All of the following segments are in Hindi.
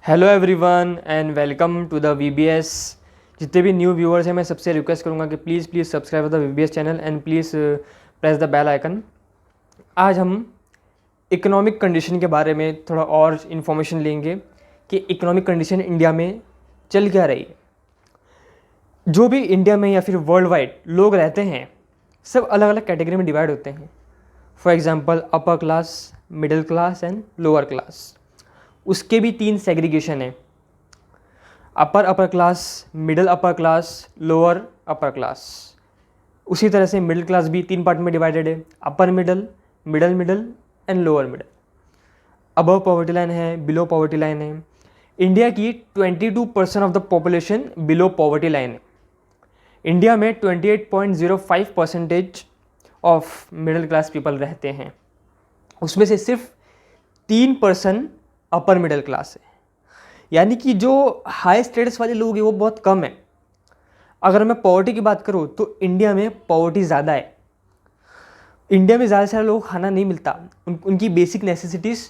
Hello everyone and welcome to the VBS. जितने भी न्यू व्यूअर्स हैं मैं सबसे रिक्वेस्ट करूंगा कि please subscribe the VBS channel and please press the bell icon. आज हम इकोनॉमिक कंडीशन के बारे में थोड़ा और इन्फॉर्मेशन लेंगे कि इकोनॉमिक कंडीशन इंडिया में चल क्या रही है। जो भी इंडिया में या फिर वर्ल्ड वाइड लोग रहते हैं सब अलग अलग कैटेगरी में डिवाइड होते हैं। For example upper class, middle class and lower class. उसके भी 3 सेग्रीगेशन है, upper class, middle upper class, lower upper class. उसी तरह से मिडिल क्लास भी 3 पार्ट में डिवाइडेड है, upper middle, middle middle and lower middle. Above poverty line है, बिलो पॉवर्टी लाइन है। इंडिया की 22% of the population below poverty line है। इंडिया में 28.05% ऑफ मिडिल क्लास पीपल रहते हैं। उसमें से सिर्फ 3% अपर मिडिल क्लास है, यानी कि जो हाई स्टेटस वाले लोग हैं वो बहुत कम है। अगर मैं पॉवर्टी की बात करूँ तो इंडिया में पॉवर्टी ज़्यादा है। इंडिया में ज़्यादा सारे लोगों को खाना नहीं मिलता, उनकी basic necessities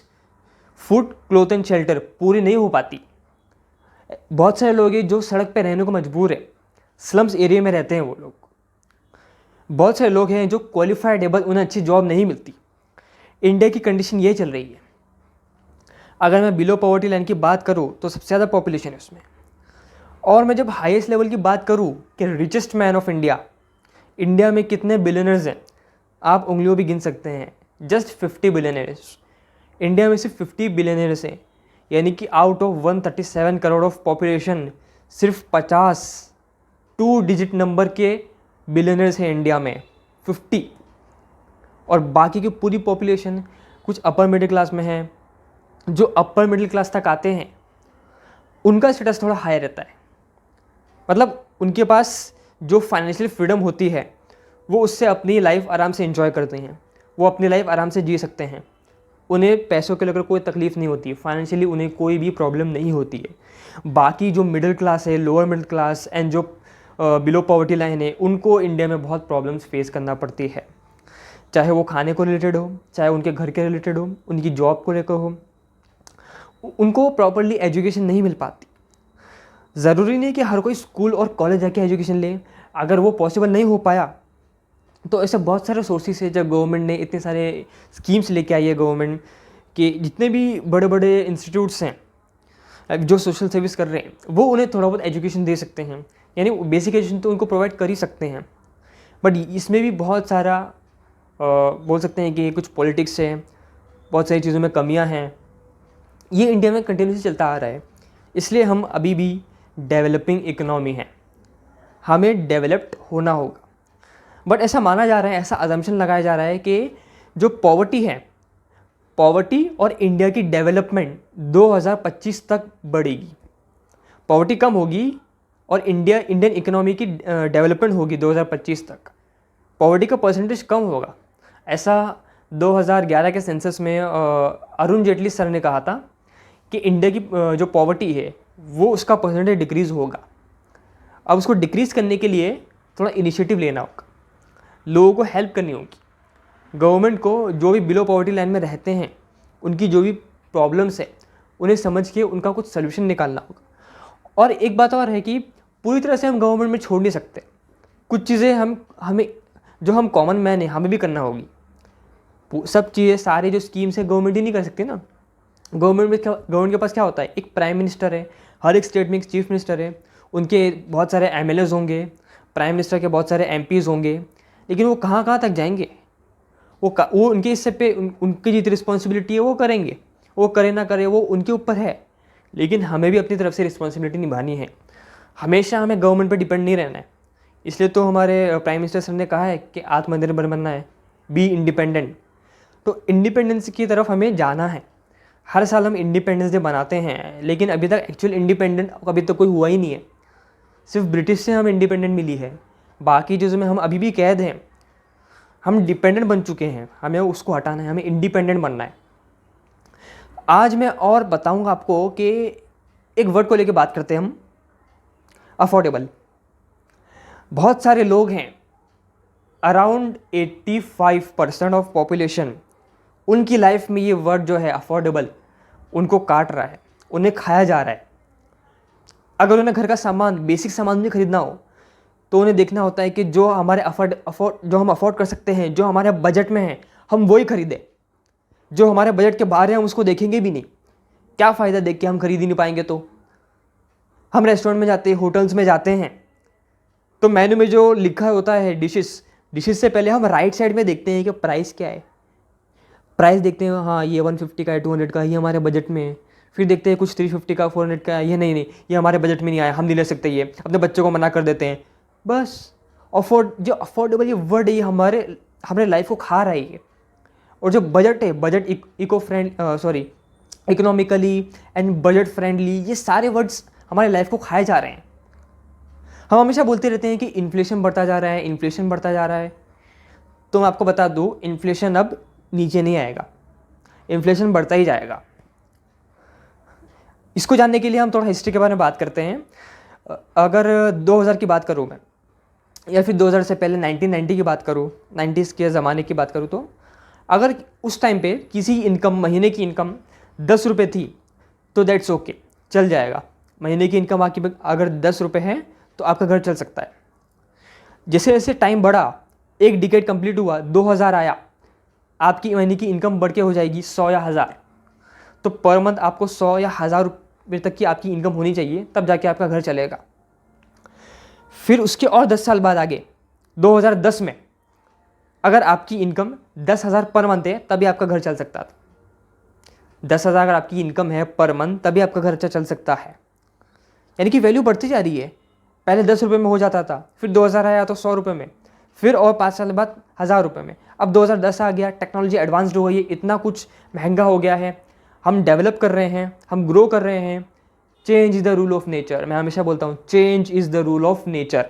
food, cloth and shelter पूरी नहीं हो पाती। बहुत सारे लोग हैं जो सड़क पर रहने को मजबूर है, स्लम्स एरिया में रहते हैं वो लोग। बहुत सारे लोग हैं जो क्वालिफाइड है बट उन्हें अच्छी जॉब नहीं मिलती। इंडिया की कंडीशन ये चल रही है। अगर मैं बिलो पॉवर्टी लाइन की बात करूँ तो सबसे ज़्यादा पॉपुलेशन है उसमें। और मैं जब हाईएस्ट लेवल की बात करूँ कि richest man of India, India में कितने बिलियनर्स हैं आप उंगलियों भी गिन सकते हैं। Just 50 billionaires. इंडिया में सिर्फ 50 बिलियनर्स हैं, यानी कि out of 137 crore of population सिर्फ 50 2 डिजिट नंबर के बिलियनर्स हैं इंडिया में, 50। और बाकी की पूरी पॉपुलेशन कुछ अपर मिडिल क्लास में है। जो अपर मिडिल क्लास तक आते हैं उनका स्टेटस थोड़ा हाई रहता है, मतलब उनके पास जो फाइनेंशियल फ्रीडम होती है वो उससे अपनी लाइफ आराम से एंजॉय करते हैं, वो अपनी लाइफ आराम से जी सकते हैं। उन्हें पैसों के लेकर कोई तकलीफ़ नहीं होती, फाइनेंशियली उन्हें कोई भी प्रॉब्लम नहीं होती है। बाकी जो मिडिल क्लास है, लोअर मिडिल क्लास एंड जो बिलो पॉवर्टी लाइन है, उनको इंडिया में बहुत प्रॉब्लम्स फेस करना पड़ती है, चाहे वो खाने को रिलेटेड हो, चाहे उनके घर के रिलेटेड हो, उनकी जॉब को लेकर हो। उनको प्रॉपर्ली एजुकेशन नहीं मिल पाती। ज़रूरी नहीं कि हर कोई स्कूल और कॉलेज जाके एजुकेशन ले। अगर वो पॉसिबल नहीं हो पाया तो ऐसे बहुत सारे सोर्सेस है। जब गवर्नमेंट ने इतने सारे स्कीम्स लेके आई है, गवर्नमेंट के जितने भी बड़े बड़े इंस्टीट्यूट्स हैं जो सोशल सर्विस कर रहे हैं वो उन्हें थोड़ा बहुत एजुकेशन दे सकते हैं, यानी बेसिक एजुकेशन तो उनको प्रोवाइड कर ही सकते हैं। बट इसमें भी बहुत सारा बोल सकते हैं कि कुछ पॉलिटिक्स है, बहुत सारी चीज़ों में कमियां हैं। ये इंडिया में कंटिन्यूसली चलता आ रहा है, इसलिए हम अभी भी डेवलपिंग इकोनॉमी हैं, हमें डेवलप्ड होना होगा। बट ऐसा माना जा रहा है, ऐसा अजम्पशन लगाया जा रहा है कि जो पॉवर्टी है, पॉवर्टी और इंडिया की डेवलपमेंट 2025 तक बढ़ेगी। पॉवर्टी कम होगी और इंडियन इकोनॉमी की डेवलपमेंट होगी 2025 तक। पॉवर्टी का परसेंटेज कम होगा। ऐसा 2011 के सेंसस में अरुण जेटली सर ने कहा था कि इंडिया की जो पॉवर्टी है वो उसका परसेंटेज डिक्रीज़ होगा। अब उसको डिक्रीज़ करने के लिए थोड़ा इनिशिएटिव लेना होगा, लोगों को हेल्प करनी होगी। गवर्नमेंट को जो भी बिलो पॉवर्टी लाइन में रहते हैं उनकी जो भी प्रॉब्लम्स है उन्हें समझ के उनका कुछ सोल्यूशन निकालना होगा। और एक बात और है कि पूरी तरह से हम गवर्नमेंट में छोड़ नहीं सकते। कुछ चीज़ें हमें जो हम कॉमन मैन है हमें भी करना होगी। सब चीज़ें, सारी जो स्कीम्स है गवर्नमेंट ही नहीं कर सकती ना। गवर्नमेंट के पास क्या होता है, एक प्राइम मिनिस्टर है, हर एक स्टेट में एक चीफ मिनिस्टर है, उनके बहुत सारे एमएलएज होंगे, प्राइम मिनिस्टर के बहुत सारे एमपीज़ होंगे, लेकिन वो कहाँ कहाँ तक जाएंगे? वो उनके हिस्से पे उनकी जितनी रिस्पॉन्सिबिलिटी है वो करेंगे, वो करे ना करे वो उनके ऊपर है। लेकिन हमें भी अपनी तरफ से रिस्पॉन्सिबिलिटी निभानी है। हमेशा हमें गवर्नमेंट पर डिपेंड नहीं रहना है। इसलिए तो हमारे प्राइम मिनिस्टर सर ने कहा है कि आत्मनिर्भर बनना है, बी इंडिपेंडेंट। तो इंडिपेंडेंस की तरफ हमें जाना है। हर साल हम इंडिपेंडेंस डे बनाते हैं, लेकिन अभी तक एक्चुअल इंडिपेंडेंट अभी तक कोई हुआ ही नहीं है। सिर्फ ब्रिटिश से हम इंडिपेंडेंट मिली है, बाकी चीज़ों में हम अभी भी कैद हैं। हम डिपेंडेंट बन चुके हैं, हमें उसको हटाना है, हमें इंडिपेंडेंट बनना है। आज मैं और बताऊंगा आपको कि एक वर्ड को लेकर बात करते हैं हम, अफोर्डेबल। बहुत सारे लोग हैं, अराउंड 85% ऑफ पॉपुलेशन, उनकी लाइफ में ये वर्ड जो है अफोर्डेबल उनको काट रहा है। उन्हें खाया जा रहा है। अगर उन्हें घर का सामान, बेसिक सामान भी खरीदना हो तो उन्हें देखना होता है कि जो हमारे जो हम अफोर्ड कर सकते हैं, जो हमारे बजट में है, हम वही खरीदें। जो हमारे बजट के बाहर है हम उसको देखेंगे भी नहीं। क्या फ़ायदा देख के हम खरीद ही नहीं पाएंगे। तो हम रेस्टोरेंट में जाते हैं, होटल्स में जाते हैं, तो मेन्यू में जो लिखा होता है डिशेस से पहले हम राइट साइड में देखते हैं कि प्राइस क्या है। प्राइस देखते हैं, हाँ ये 150 का है, 200 का है, ये हमारे बजट में है। फिर देखते हैं कुछ 350 का, 400 का है, ये नहीं ये हमारे बजट में नहीं आया, हम नहीं ले सकते, ये अपने बच्चों को मना कर देते हैं। बस जो अफोर्डेबल ये वर्ड है, ये हमारे लाइफ को खा रहा है ये। और जो बजट है, budget economically and budget friendly, ये सारे वर्ड्स हमारे लाइफ को खाए जा रहे हैं। हम हमेशा बोलते रहते हैं कि इन्फ्लेशन बढ़ता जा रहा है, इन्फ्लेशन बढ़ता जा रहा है। तो मैं आपको बता दूं, इन्फ्लेशन अब नीचे नहीं आएगा, इन्फ्लेशन बढ़ता ही जाएगा। इसको जानने के लिए हम थोड़ा हिस्ट्री के बारे में बात करते हैं। अगर 2000 की बात करूं मैं, या फिर 2000 से पहले 1990 की बात करूं, 90s के ज़माने की बात करूं, तो अगर उस टाइम पे किसी महीने की इनकम 10 रुपये थी तो दैट्स ओके, चल जाएगा। महीने की इनकम आपकी अगर 10 रुपये है तो आपका घर चल सकता है। जैसे जैसे टाइम बढ़ा, एक डिकेड कंप्लीट हुआ, 2000 आया, आपकी महीने की इनकम बढ़ के हो जाएगी 100 या 1000। तो पर मंथ आपको 100 या 1000 रुपये तक की आपकी इनकम होनी चाहिए, तब जाके आपका घर चलेगा। फिर उसके और 10 साल बाद आगे 2010 में अगर आपकी इनकम 10,000 पर मंथ है तभी आपका घर चल सकता था। 10,000 अगर आपकी इनकम है पर मंथ तभी आपका खर्चा चल सकता है। यानी कि वैल्यू बढ़ती जा रही है। पहले 10 रुपये में हो जाता था, फिर 2000 आया तो 100 रुपये में, फिर और 5 साल बाद 1000 रुपये में। अब 2010 आ गया, टेक्नोलॉजी एडवांस्ड हो गई है, इतना कुछ महंगा हो गया है, हम डेवलप कर रहे हैं, हम ग्रो कर रहे हैं। Change is the rule of nature, मैं हमेशा बोलता हूँ, change is the rule of nature.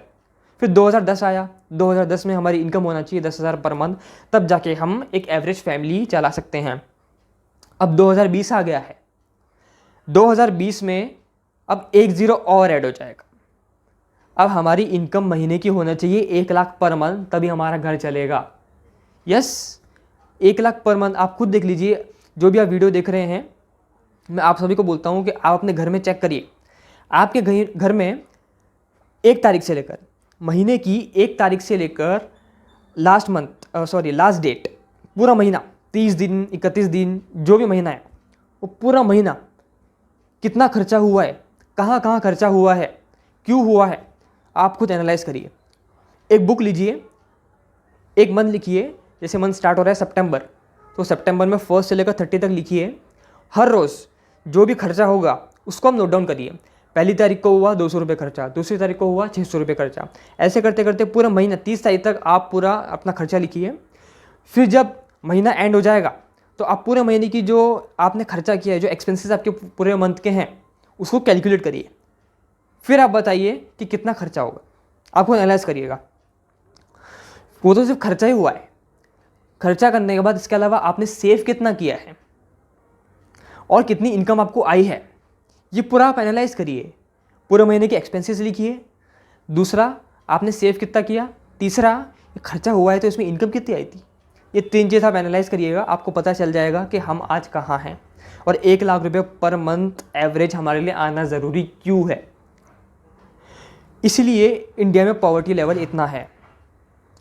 फिर 2010 आया, 2010 में हमारी इनकम होना चाहिए 10,000 पर मंथ, तब जाके हम एक एवरेज फैमिली चला सकते हैं। अब 2020 आ गया है, 2020 में अब 1 ज़ीरो और ऐड हो जाएगा। अब हमारी इनकम महीने की होना चाहिए 1 लाख पर मंथ, तभी हमारा घर चलेगा। Yes, 1 lakh per month. आप खुद देख लीजिए, जो भी आप वीडियो देख रहे हैं, मैं आप सभी को बोलता हूँ कि आप अपने घर में चेक करिए। आपके घर में 1 तारीख से लेकर, महीने की 1 तारीख से लेकर लास्ट डेट, पूरा महीना, 30 दिन, 31 दिन, जो भी महीना है, वो पूरा महीना कितना खर्चा हुआ है, कहाँ कहाँ खर्चा हुआ है, क्यों हुआ है, आप खुद एनालाइज करिए। एक बुक लीजिए, एक मंथ लिखिए। जैसे मंथ स्टार्ट हो रहा है सितंबर, तो सितंबर में 1 से लेकर 30 तक लिखिए। हर रोज़ जो भी खर्चा होगा उसको हम नोट डाउन करिए। पहली तारीख को हुआ 200 रुपये खर्चा, दूसरी तारीख को हुआ 600 रुपये खर्चा। ऐसे करते करते पूरा महीना 30 तारीख तक आप पूरा अपना खर्चा लिखिए। फिर जब महीना एंड हो जाएगा तो आप पूरे महीने की जो आपने खर्चा किया है, जो एक्सपेंसेस आपके पूरे मंथ के हैं, उसको कैलकुलेट करिए। फिर आप बताइए कि कितना खर्चा होगा, आपको एनालाइज करिएगा। वो तो सिर्फ खर्चा ही हुआ है। खर्चा करने के बाद इसके अलावा आपने सेव कितना किया है और कितनी इनकम आपको आई है, ये पूरा आप एनालाइज करिए। पूरे महीने के एक्सपेंसेस लिखिए। दूसरा, आपने सेव कितना किया। तीसरा, ये खर्चा हुआ है तो इसमें इनकम कितनी आई थी। ये 3 चीज़ आप एनालाइज करिएगा, आपको पता चल जाएगा कि हम आज कहाँ हैं और 1 लाख रुपये पर मंथ एवरेज हमारे लिए आना ज़रूरी क्यों है। इसलिए इंडिया में पॉवर्टी लेवल इतना है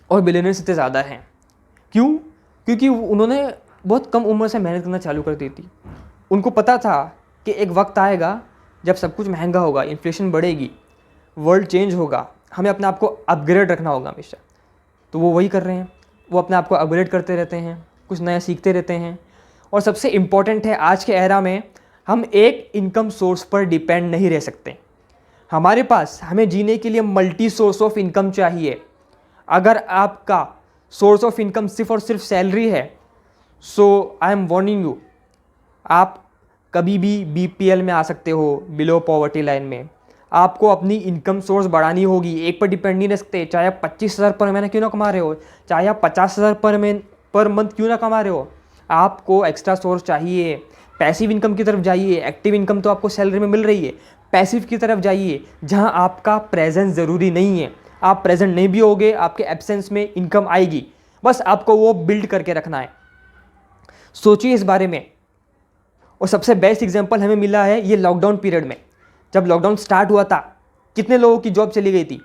और बिलियनर्स इतने ज़्यादा हैं। क्यों? क्योंकि उन्होंने बहुत कम उम्र से मेहनत करना चालू कर दी थी। उनको पता था कि एक वक्त आएगा जब सब कुछ महंगा होगा, इन्फ्लेशन बढ़ेगी, वर्ल्ड चेंज होगा, हमें अपने आप को अपग्रेड रखना होगा हमेशा। तो वो वही कर रहे हैं, वो अपने आप को अपग्रेड करते रहते हैं, कुछ नया सीखते रहते हैं। और सबसे इम्पॉर्टेंट है, आज के एरा में हम एक इनकम सोर्स पर डिपेंड नहीं रह सकते। हमारे पास, हमें जीने के लिए मल्टी सोर्स ऑफ इनकम चाहिए। अगर आपका सोर्स ऑफ इनकम सिर्फ और सिर्फ सैलरी है, सो आई एम वार्निंग यू, आप कभी भी बीपीएल में आ सकते हो, बिलो पॉवर्टी लाइन में। आपको अपनी इनकम सोर्स बढ़ानी होगी, एक पर डिपेंड नहीं रह सकते। चाहे आप 25,000 पर महीना क्यों ना कमा रहे हो, चाहे आप 50,000 पर मंथ क्यों ना कमा रहे हो, आपको एक्स्ट्रा सोर्स चाहिए। पैसिव इनकम की तरफ जाइए। एक्टिव इनकम तो आपको सैलरी में मिल रही है, पैसिव की तरफ जाइए जहां आपका प्रेजेंस ज़रूरी नहीं है। आप प्रेजेंट नहीं भी होगे, आपके एब्सेंस में इनकम आएगी, बस आपको वो बिल्ड करके रखना है। सोचिए इस बारे में। और सबसे बेस्ट एग्जांपल हमें मिला है ये लॉकडाउन पीरियड में। जब लॉकडाउन स्टार्ट हुआ था, कितने लोगों की जॉब चली गई थी?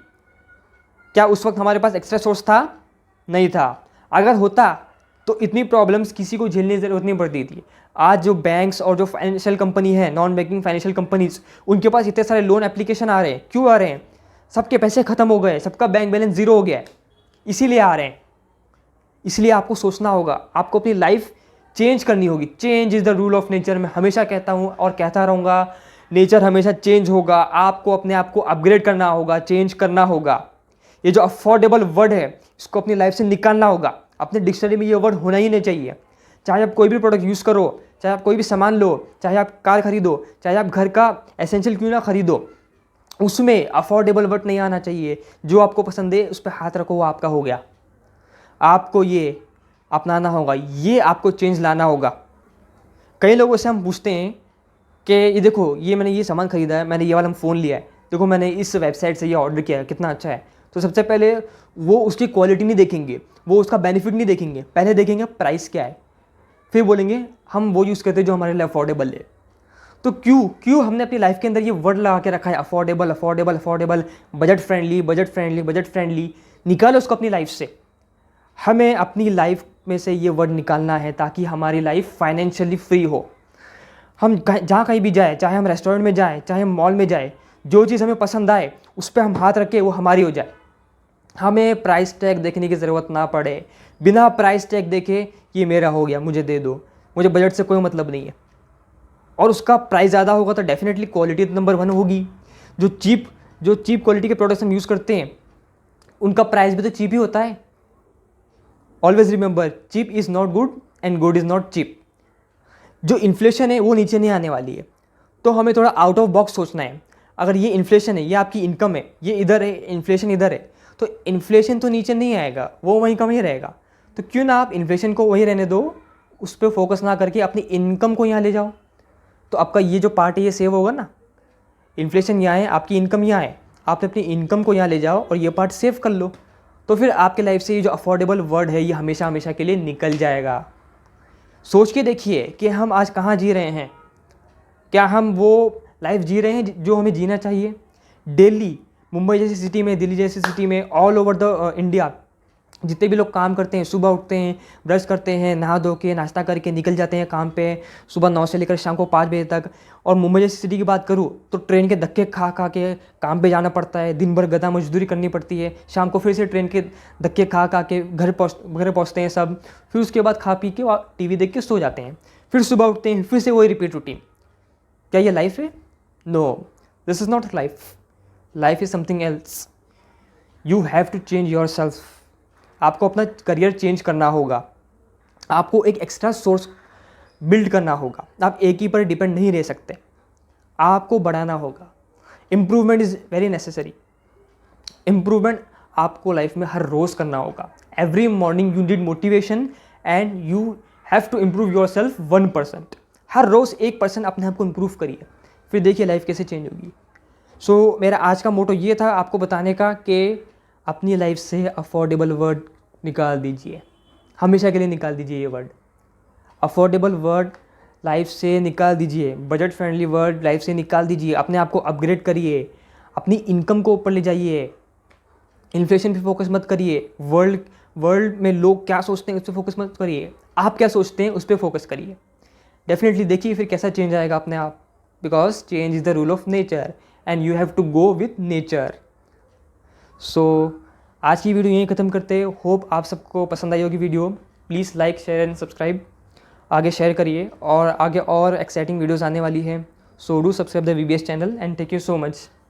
क्या उस वक्त हमारे पास एक्स्ट्रा सोर्स था? नहीं था। अगर होता तो इतनी प्रॉब्लम्स किसी को झेलने की ज़रूरत नहीं पड़ती थी। आज जो बैंक्स और जो फाइनेंशियल कंपनी है, नॉन बैंकिंग फाइनेंशियल कंपनीज, उनके पास इतने सारे लोन एप्लीकेशन आ रहे हैं। क्यों आ रहे हैं? सबके पैसे खत्म हो गए, सबका बैंक बैलेंस ज़ीरो हो गया है, इसीलिए आ रहे हैं। इसलिए आपको सोचना होगा, आपको अपनी लाइफ चेंज करनी होगी। Change is the rule of nature. मैं हमेशा कहता हूँ और कहता रहूँगा, नेचर हमेशा चेंज होगा। आपको अपने आप को अपग्रेड करना होगा, चेंज करना होगा। ये जो अफोर्डेबल वर्ड है, इसको अपनी लाइफ से निकालना होगा। अपने डिक्शनरी में ये वर्ड होना ही नहीं चाहिए। चाहे आप कोई भी प्रोडक्ट यूज़ करो, चाहे आप कोई भी सामान लो, चाहे आप कार खरीदो, चाहे आप घर का एसेंशियल क्यों ना खरीदो, उसमें अफोर्डेबल वर्ड नहीं आना चाहिए। जो आपको पसंद है उस पर हाथ रखो, वो आपका हो गया। आपको ये अपनाना होगा, ये आपको चेंज लाना होगा। कई लोगों से हम पूछते हैं कि ये देखो, ये मैंने ये सामान खरीदा है, मैंने ये वाला फ़ोन लिया है, देखो मैंने इस वेबसाइट से ये ऑर्डर किया है, कितना अच्छा है। तो सबसे पहले वो उसकी क्वालिटी नहीं देखेंगे, वो उसका बेनिफिट नहीं देखेंगे, पहले देखेंगे प्राइस क्या है, फिर बोलेंगे हम वो यूज़ करते हैं जो हमारे लिए अफोर्डेबल है। तो क्यों हमने अपनी लाइफ के अंदर ये वर्ड लगा के रखा है, affordable affordable affordable, budget friendly budget friendly budget friendly. निकालो उसको अपनी लाइफ से। हमें अपनी लाइफ में से ये वर्ड निकालना है ताकि हमारी लाइफ फाइनेंशियली फ्री हो। हम जहाँ कहीं भी जाए, चाहे हम रेस्टोरेंट में जाएँ, चाहे हम मॉल में जाए, जो चीज़ हमें पसंद आए उस पर हम हाथ रखें, वो हमारी हो जाए। हमें प्राइस टैग देखने की ज़रूरत ना पड़े। बिना प्राइस टैग देखे ये मेरा हो गया, मुझे दे दो, मुझे बजट से कोई मतलब नहीं है। और उसका प्राइस ज़्यादा होगा तो डेफिनेटली क्वालिटी नंबर 1 होगी। जो चीप क्वालिटी के प्रोडक्ट्स हम यूज़ करते हैं, उनका प्राइस भी तो चीप ही होता है। Always remember, cheap is not good and good is not cheap. जो इन्फ्लेशन है वो नीचे नहीं आने वाली है, तो हमें थोड़ा आउट ऑफ बॉक्स सोचना है। अगर ये इन्फ्लेशन है, ये आपकी इनकम है, ये इधर है, इन्फ्लेशन इधर है, तो इन्फ्लेशन तो नीचे नहीं आएगा, वो वहीं कम ही रहेगा। तो क्यों ना आप इन्फ्लेशन को वहीं रहने दो, उस पर फोकस ना करके अपनी इनकम को यहाँ ले जाओ। तो आपका ये जो पार्ट है ये सेव होगा ना। इन्फ्लेशन यहाँ है, आपकी इनकम यहाँ है, आपने अपनी इनकम को यहाँ ले जाओ और ये पार्ट सेव कर लो। तो फिर आपके लाइफ से ये जो अफोर्डेबल वर्ड है ये हमेशा हमेशा के लिए निकल जाएगा। सोच के देखिए कि हम आज कहाँ जी रहे हैं। क्या हम वो लाइफ जी रहे हैं जो हमें जीना चाहिए? दिल्ली, मुंबई जैसी सिटी में, दिल्ली जैसी सिटी में, ऑल ओवर द इंडिया जितने भी लोग काम करते हैं, सुबह उठते हैं, ब्रश करते हैं, नहा धो के नाश्ता करके निकल जाते हैं काम पे, सुबह 9 से लेकर शाम को 5 बजे तक। और मुंबई जैसी सिटी की बात करूँ तो ट्रेन के धक्के खा खा के काम पे जाना पड़ता है, दिन भर गधा मजदूरी करनी पड़ती है, शाम को फिर से ट्रेन के धक्के खा खा के घर पहुँचते हैं सब। फिर उसके बाद खा पी के TV देख के सो जाते हैं, फिर सुबह उठते हैं, फिर से वही रिपीट रूटीन। क्या ये लाइफ है? No, this is not life. Life is something else. You have to change yourself. आपको अपना करियर चेंज करना होगा, आपको एक एक्स्ट्रा सोर्स बिल्ड करना होगा। आप एक ही पर डिपेंड नहीं रह सकते, आपको बढ़ाना होगा। Improvement is very necessary. Improvement आपको लाइफ में हर रोज़ करना होगा। Every morning you need motivation and you have to improve yourself 1%। हर रोज़ 1% अपने आप को इम्प्रूव करिए, फिर देखिए लाइफ कैसे चेंज होगी। सो मेरा आज का मोटो ये था आपको बताने का कि अपनी लाइफ से अफोर्डेबल वर्ड निकाल दीजिए, हमेशा के लिए निकाल दीजिए। ये वर्ड अफोर्डेबल वर्ड लाइफ से निकाल दीजिए, बजट फ्रेंडली वर्ड लाइफ से निकाल दीजिए। अपने आप को अपग्रेड करिए, अपनी इनकम को ऊपर ले जाइए। इन्फ्लेशन पे फोकस मत करिए, वर्ल्ड में लोग क्या सोचते हैं उस पर फोकस मत करिए, आप क्या सोचते हैं उस पर फोकस करिए। डेफिनेटली देखिए फिर कैसा चेंज आएगा अपने आप, because change is the rule of nature and you have to go with nature. So आज की वीडियो यहीं ख़त्म करते हैं। होप आप सबको पसंद आई होगी video. Please like, share and subscribe. आगे शेयर करिए और आगे और एक्साइटिंग वीडियोस आने वाली हैं। So do subscribe the VBS channel and thank you so much.